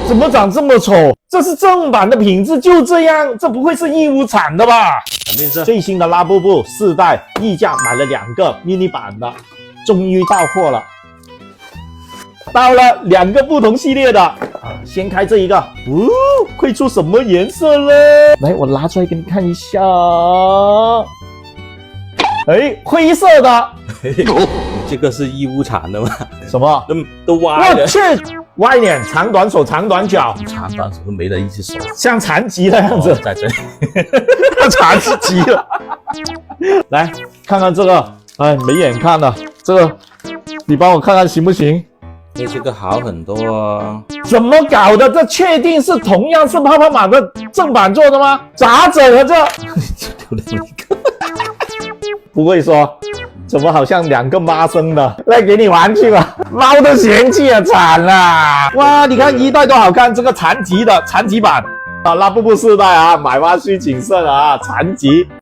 怎么长这么丑？这是正版的品质，就这样，这不会是义乌产的吧？肯定是最新的拉布布4代，溢价买了2个 mini 版的，终于到货了。到了2个不同系列的先开这一个，会出什么颜色呢？来，我拿出来给你看一下。哎，灰色的。你这个是义乌产的吗？什么？都歪了。我去，歪脸，长短手，长短脚，长短手都没了一只手，像残疾的样子。在这里，他残疾了。来看看这个，哎，没眼看了，这个你帮我看看行不行？比这个好很多哦。怎么搞的？这确定是同样是泡泡玛的正版做的吗？咋整啊这？丢了一个。不会说，怎么好像2个妈生的？来给你玩去吧，猫都嫌弃了，惨了！哇，你看1代多好看，这个残疾版啊，拉布布4代啊，买花需谨慎啊，残疾。